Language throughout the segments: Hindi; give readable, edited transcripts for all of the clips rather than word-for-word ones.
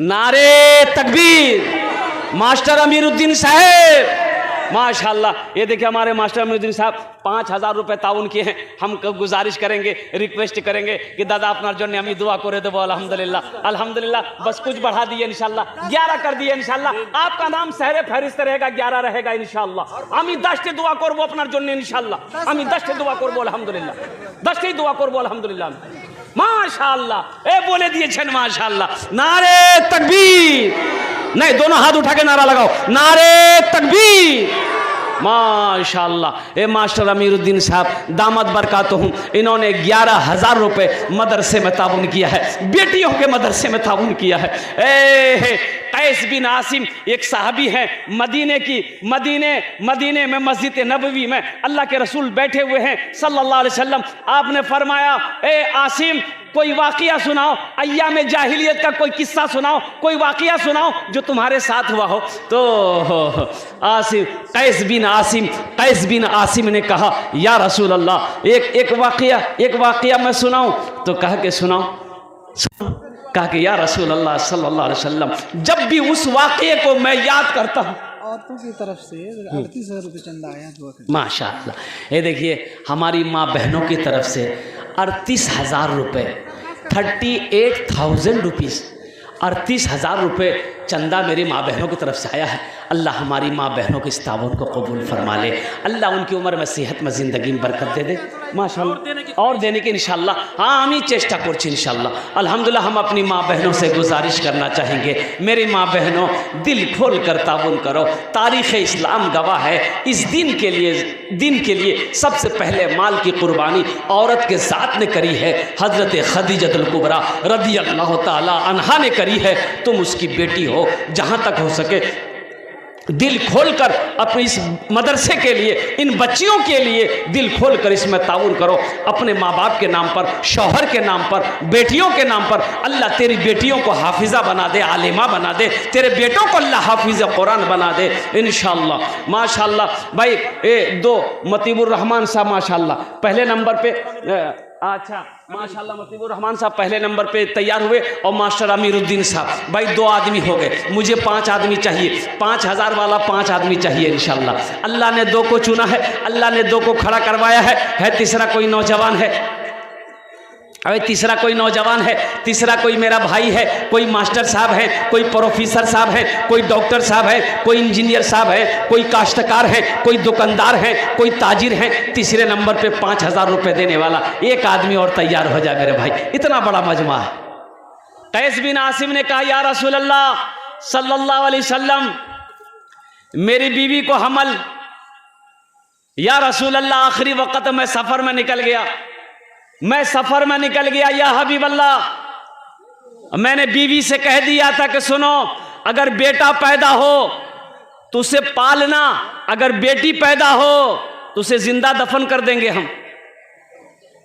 नारे तकबीर। मास्टर अमीरुद्दीन साहब माशाल्लाह, ये देखिए हमारे मास्टर अमीरुद्दीन साहब 5000 रुपये ताउन किए हैं। हम गुजारिश करेंगे, रिक्वेस्ट करेंगे कि दादा अपना जो हमें दुआ करे देवो। अल्हम्दुलिल्लाह अल्हम्दुलिल्लाह, बस कुछ बढ़ा दिए इंशाल्लाह, 11 कर दिए इंशाल्लाह। आपका नाम सहरे फहरिस्त रहेगा, 11 रहेगा इंशाल्लाह। আমি 10টি দোয়া করব আপনার জন্য ইনশাআল্লাহ। আমি 10টি দোয়া করব আলহামদুলিল্লাহ, 10টি দোয়া করব আলহামদুলিল্লাহ। माशाअल्लाह, ए बोले दिए माशाअल्लाह। नारे तकबीर, नहीं दोनों हाथ उठा के नारा लगाओ, नारे तकबीर। माशाअल्लाह, ए मास्टर अमीरुद्दीन साहब दामद बरकातुहुम, इन्होंने 11,000 रुपये मदरसे में ताउन किया है, बेटियों के मदरसे में ताउन किया है। कैस बिन आसिम एक साहबी हैं मदीने में मस्जिद नबवी में अल्लाह के रसूल बैठे हुए हैं सल्लल्लाहु अलैहि वसल्लम। आपने फरमाया, ए आसिम कोई वाक़िया सुनाओ, अय्याम जाहिलियत का कोई किस्सा सुनाओ, कोई वाक़िया सुनाओ जो तुम्हारे साथ हुआ हो। तो कैस बिन आसिम ने कहा, या रसूल अल्लाह एक वाक़िया मैं सुनाऊं? तो कहा कि सुनाओ। कहा कि या रसूल अल्लाह सल्लल्लाहु अलैहि वसल्लम, जब भी उस वाक़ये को मैं याद करता हूँ, औरतों की तरफ से 38,000 रुपये चंदा आया। माशाअल्लाह, ये देखिए हमारी माँ बहनों की तरफ से 38,000 रुपये, 38,000 रुपीज़, 38,000 रुपये चंदा मेरी माँ बहनों की तरफ से आया है। अल्लाह हमारी माँ बहनों के इस ताउन को कबूल फरमा ले। अल्लाह उनकी उम्र में सेहत में ज़िंदगी में बरकत दे दे माशाअल्लाह, और देने की इंशाअल्लाह। हाँ, हम ही चेष्टा करছি इंशाअल्लाह। अल्हम्दुलिल्लाह, हम अपनी माँ बहनों से गुजारिश करना चाहेंगे, मेरी माँ बहनों दिल खोल कर ताउन करो। तारीख़ इस्लाम गवाह है, इस दिन के लिए सबसे पहले माल की कुर्बानी औरत के साथ ने करी है। हज़रत खदीजतुल कुबरा रज़ियल्लाहु ताला अन्हा ने करी है। तुम उसकी बेटी हो, जहाँ तक हो सके दिल खोलकर अपने इस मदरसे के लिए, इन बच्चियों के लिए दिल खोलकर इसमें ताउन करो। अपने माँ बाप के नाम पर, शौहर के नाम पर, बेटियों के नाम पर। अल्लाह तेरी बेटियों को हाफिज़ा बना दे, आलिमा बना दे, तेरे बेटों को अल्लाह हाफिज़ कुरान बना दे इंशाअल्लाह। माशाअल्लाह भाई, 2 मतीबुर रहमान साहब माशाअल्लाह पहले नंबर पे, अच्छा माशाअल्लाह मतीबुर रहमान साहब पहले नंबर पे तैयार हुए, और मास्टर अमीरुद्दीन साहब। भाई 2 आदमी हो गए, मुझे 5 आदमी चाहिए। 5,000 वाला 5 आदमी चाहिए इंशाअल्लाह। अल्लाह ने 2 को चुना है, अल्लाह ने 2 को खड़ा करवाया है। तीसरा कोई नौजवान है, अरे तीसरा कोई नौजवान है, तीसरा कोई मेरा भाई है, कोई मास्टर साहब है, कोई प्रोफेसर साहब है, कोई डॉक्टर साहब है, कोई इंजीनियर साहब है, कोई काश्तकार है, कोई दुकानदार है, कोई ताजिर है। तीसरे नंबर पे 5,000 रुपये देने वाला एक आदमी और तैयार हो जाए मेरे भाई, इतना बड़ा मजमा है। कैस बिन आसिम ने कहा, या रसूल अल्लाह सल्लल्लाहु अलैहि वसल्लम, मेरी बीवी को हमल, या रसूल अल्लाह आखिरी वक्त में सफ़र में निकल गया, या हबीब अल्लाह। मैंने बीवी से कह दिया था कि सुनो, अगर बेटा पैदा हो तो उसे पालना, अगर बेटी पैदा हो तो उसे जिंदा दफन कर देंगे हम।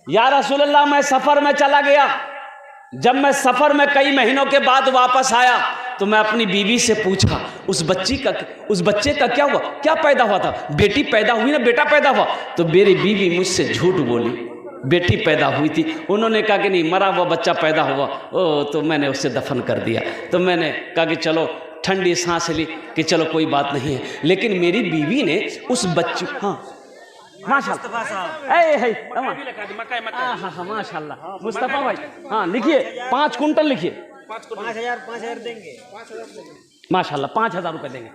या रसूल अल्लाह, मैं सफ़र में चला गया। जब मैं सफ़र में कई महीनों के बाद वापस आया तो मैं अपनी बीवी से पूछा, उस बच्चे का क्या हुआ, क्या पैदा हुआ था? बेटी पैदा हुई ना, बेटा पैदा हुआ? तो मेरी बीवी मुझसे झूठ बोली, बेटी पैदा हुई थी। उन्होंने कहा कि नहीं, मरा हुआ बच्चा पैदा हुआ। तो मैंने उसे दफन कर दिया। तो मैंने कहा कि चलो, ठंडी सांस ली कि चलो कोई बात नहीं है। लेकिन मेरी बीवी ने उस बच्चे, हाँ माशाअल्लाह, माशाअल्लाह मुस्तफ़ा भाई, हाँ लिखिए 5 कुंटल लिखिए, 5,000 देंगे, माशाअल्लाह 5,000 रुपये देंगे,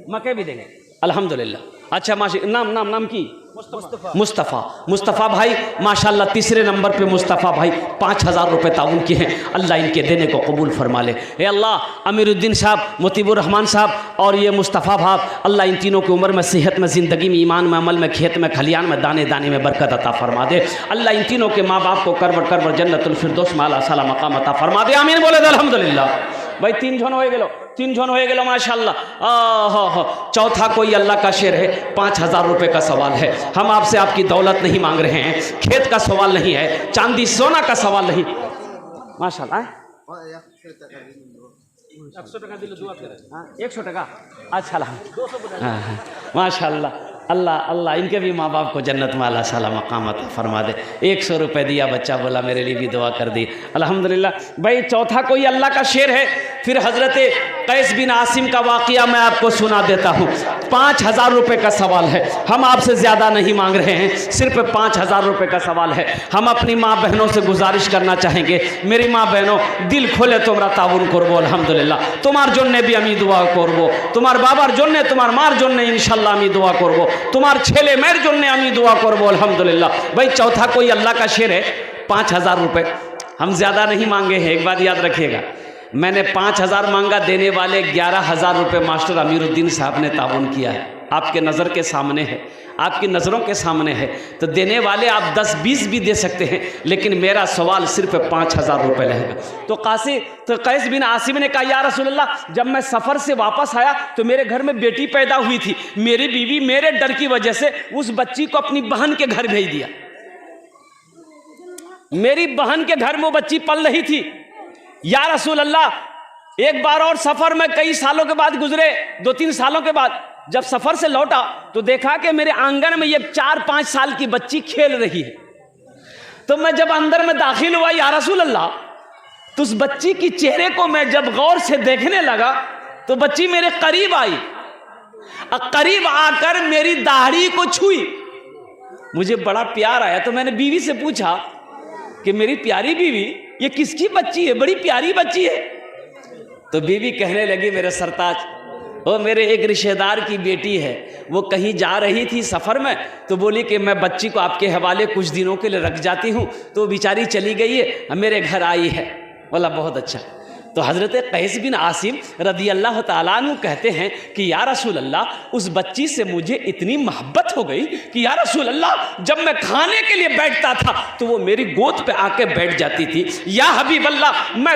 मकई भी देंगे अल्हम्दुलिल्लाह। अच्छा माशा, नाम की मुस्तफ़ा भाई माशाअल्लाह। तीसरे नंबर पे मुस्तफ़ा भाई 5,000 रुपये ताउन किए हैं। अल्लाह इनके देने को कबूल फरमा ले। ए अल्लाह, अमीरुद्दीन साहब, मुतीबुर रहमान साहब और ये मुस्तफ़ा भाई, अल्लाह इन तीनों की उम्र में, सेहत में, ज़िंदगी में, ईमान में, अमल में, खेत में, खलियान में, दाने दाने में बरकत अता फरमा दे। अल्लाह इन तीनों के माँ बाप को करबर जन्नतुल फिरदौस में आला साला मकाम अता फरमा दे। आमीन बोले अल्हम्दुलिल्लाह। भाई 3 जन हो गए माशाअल्लाह। चौथा कोई अल्लाह का शेर है, 5,000 रुपये का सवाल है। हम आपसे आपकी दौलत नहीं मांग रहे हैं, खेत का सवाल नहीं है, चांदी सोना का सवाल नहीं माशाअल्लाह। 100 टका, अच्छा माशाअल्लाह। अल्लाह अल्लाह इनके भी माँ बाप को जन्नत में अल्लाह साला मकाम अता फरमा दे। 100 रुपये दिया, बच्चा बोला मेरे लिए भी दुआ कर दी, अल्हम्दुलिल्लाह। भाई चौथा कोई अल्लाह का शेर है। फिर हज़रत कैस बिन आसिम का वाक़या मैं आपको सुना देता हूँ। 5000 रुपये का सवाल है, हम आपसे ज़्यादा नहीं मांग रहे हैं, सिर्फ 5000 रुपये का सवाल है। हम अपनी माँ बहनों से गुजारिश करना चाहेंगे, मेरी माँ बहनों दिल खोले তোমরা তাবুন করবো আলহামদুলিল্লাহ, তোমার জন্যে भी আমি দোয়া করব, তোমার বাবার জন্যে তোমার মার জন্যে ইনশাল্লাহ আমি দোয়া করব, তোমার ছেলে মেয়ের জন্যে আমি দোয়া করব আলহামদुलिल्लाह। भाई चौथा कोई अल्लाह का शेर है। 5000 रुपये हम ज़्यादा नहीं मांगे हैं, एक बात याद रखिएगा। मैंने 5000 मांगा, देने वाले 11000 रुपये मास्टर अमीरुद्दीन साहब ने ताउन किया है। आपके नज़र के सामने है, आपकी नज़रों के सामने है। तो देने वाले आप 10-20 भी दे सकते हैं, लेकिन मेरा सवाल सिर्फ 5000 रुपये रहेगा। तो कैस बिन आसिम ने कहा या रसूलल्लाह, जब मैं सफ़र से वापस आया तो मेरे घर में बेटी पैदा हुई थी, मेरी बीवी मेरे डर की वजह से उस बच्ची को अपनी बहन के घर भेज दिया। मेरी बहन के घर में वो बच्ची पल रही थी। या रसूलल्लाह, एक बार और सफ़र में कई सालों के बाद गुजरे, 2-3 सालों के बाद जब सफ़र से लौटा तो देखा कि मेरे आंगन में ये 4-5 साल की बच्ची खेल रही है। तो मैं जब अंदर में दाखिल हुआ या रसूल अल्लाह, तो उस बच्ची की चेहरे को मैं जब गौर से देखने लगा तो बच्ची मेरे करीब आई, करीब आकर मेरी दाढ़ी को छुई। मुझे बड़ा प्यार आया। तो मैंने बीवी से पूछा कि मेरी प्यारी बीवी, ये किसकी बच्ची है, बड़ी प्यारी बच्ची है। तो बीवी कहने लगी मेरे सरताज, वो मेरे एक रिश्तेदार की बेटी है, वो कहीं जा रही थी सफ़र में, तो बोली कि मैं बच्ची को आपके हवाले कुछ दिनों के लिए रख जाती हूँ। तो बेचारी चली गई है, मेरे घर आई है। बोला बहुत अच्छा। तो हज़रत कैस बिन आसिम रदी अल्लाह ताला अन्हु कहते हैं कि या रसूल अल्लाह, उस बच्ची से मुझे इतनी मोहब्बत हो गई कि या रसूल अल्लाह, जब मैं खाने के लिए बैठता था तो वो मेरी गोद पे आके बैठ जाती थी। या हबीब अल्लाह, मैं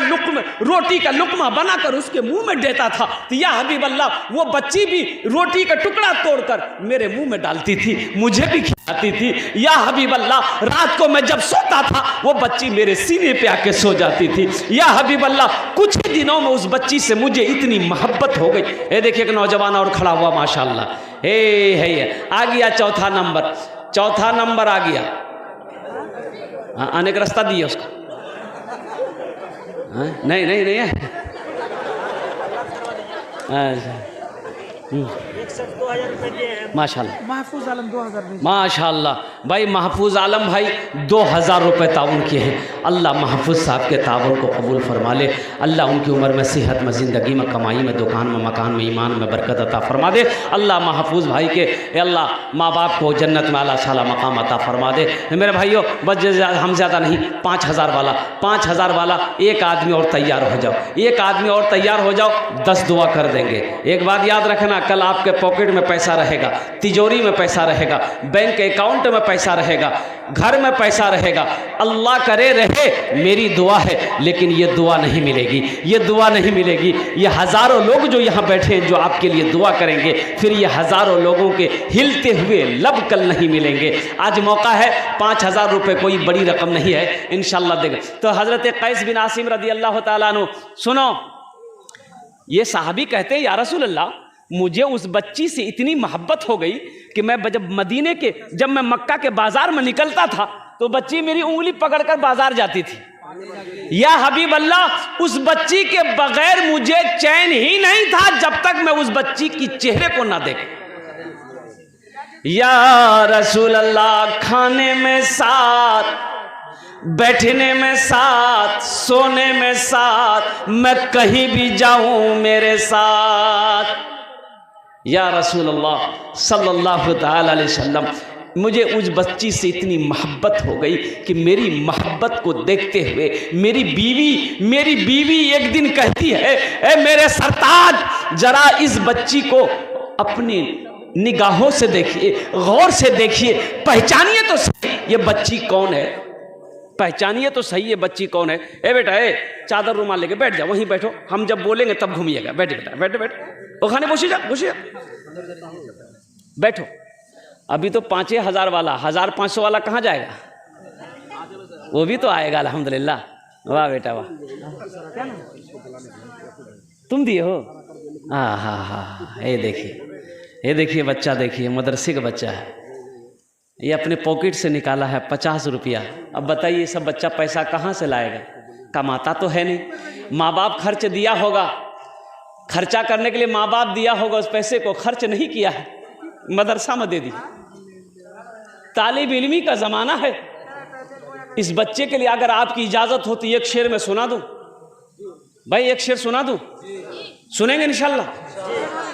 रोटी का लुकमा बनाकर उसके मुंह में देता था, तो या हबीब अल्लाह, वो बच्ची भी रोटी का टुकड़ा तोड़कर मेरे मुंह में डालती थी, मुझे भी खिलाती थी। या हबीब अल्लाह, रात को मैं जब सोता था वो बच्ची मेरे सीने पे आके सो जाती थी। या हबीब अल्लाह, कुछ ही दिनों में उस बच्ची से मुझे इतनी मोहब्बत हो गई। ये देखिए एक नौजवान और खड़ा हुआ माशाल्लाह, है आ गया चौथा नंबर आ गया। आने का रास्ता दिया उसको। नहीं है। माशाल्लाह, महफूज आलम 2000। माशाल्लाह भाई, महफूज आलम भाई 2000 रुपये ताउन किए हैं। अल्लाह महफूज साहब के ताउन को कबूल फरमा ले। अल्लाह उनकी उम्र में, सेहत में, ज़िंदगी में, कमाई में, दुकान में, मकान में, ईमान में बरकत अता फरमा दे। अल्लाह महफूज भाई के अल्लाह माँ बाप को जन्नत में अल्लाह शाला मकाम अता फरमा दे। मेरे भाइयों, बस हम ज़्यादा नहीं, 5000 वाला एक आदमी और तैयार हो जाओ, एक आदमी और तैयार हो जाओ, 10 दुआ कर देंगे। एक बात याद रखना, कल आपके पॉकेट में पैसा रहेगा, तिजोरी में पैसा रहेगा, बैंक अकाउंट में पैसा रहेगा, घर में पैसा रहेगा। अल्लाह करे रहे, मेरी दुआ है, लेकिन ये दुआ नहीं मिलेगी, ये दुआ नहीं मिलेगी। ये हज़ारों लोग जो यहाँ बैठे हैं जो आपके लिए दुआ करेंगे, फिर ये हज़ारों लोगों के हिलते हुए लब कल नहीं मिलेंगे। आज मौका है, 5000 रुपये कोई बड़ी रकम नहीं है, इंशाल्लाह देगा। तो हज़रत कैस बिन आसिम रदी अल्लाह ताला अन्हु, सुनो, ये साहबी कहते हैं या रसूल अल्लाह, मुझे उस बच्ची से इतनी मोहब्बत हो गई कि मैं जब मैं मक्का के बाजार में निकलता था तो बच्ची मेरी उंगली पकड़कर बाजार जाती थी। या हबीब अल्लाह, उस बच्ची के बगैर मुझे चैन ही नहीं था जब तक मैं उस बच्ची की चेहरे को ना देख। या रसूल अल्लाह, खाने में साथ, बैठने में साथ, सोने में साथ, मैं कहीं भी जाऊं मेरे साथ। या रसूल अल्लाह सल्लल्लाहु ताला अलैहि वसल्लम, मुझे उस बच्ची से इतनी मोहब्बत हो गई कि मेरी मोहब्बत को देखते हुए मेरी बीवी एक दिन कहती है, ए मेरे सरताज, जरा इस बच्ची को अपनी निगाहों से देखिए, गौर से देखिए, पहचानिए तो सही ये बच्ची कौन है, पहचानिए तो सही ये बच्ची कौन है। ए बेटा, चादर रुमाल लेके बैठ जाओ, वहीं बैठो, हम जब बोलेंगे तब घूमिएगा। बैठे बेटा, बैठो, वो खाने घुसिए बैठो। अभी तो 5000 वाला, 1500 वाला कहाँ जाएगा, वो भी तो आएगा अल्हम्दुलिल्लाह। वाह बेटा वाह, तुम दिए हो। हाँ, ये देखिए, ये देखिए बच्चा, देखिए मदरसे का बच्चा है, ये अपने पॉकेट से निकाला है 50 रुपया। अब बताइए ये सब बच्चा पैसा कहाँ से लाएगा? कमाता तो है नहीं, माँ बाप खर्च दिया होगा, खर्चा करने के लिए माँ बाप दिया होगा, उस पैसे को खर्च नहीं किया है, मदरसा में दे दी। तालिब इल्मी का ज़माना है। इस बच्चे के लिए अगर आपकी इजाज़त होती एक शेर में सुना दूँ भाई, एक शेर सुना दूँ? सुनेंगे इंशाल्लाह?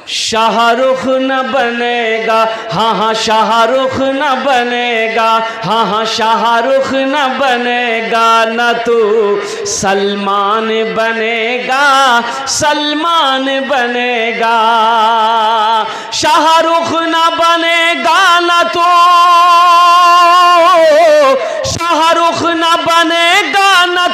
शाहरुख न बनेगा, हाँ हाँ शाहरुख न बनेगा, हाँ हाँ शाहरुख न बनेगा, न तू सलमान बनेगा, सलमान बनेगा। शाहरुख न बनेगा न तो शाहरुख न बनेगा न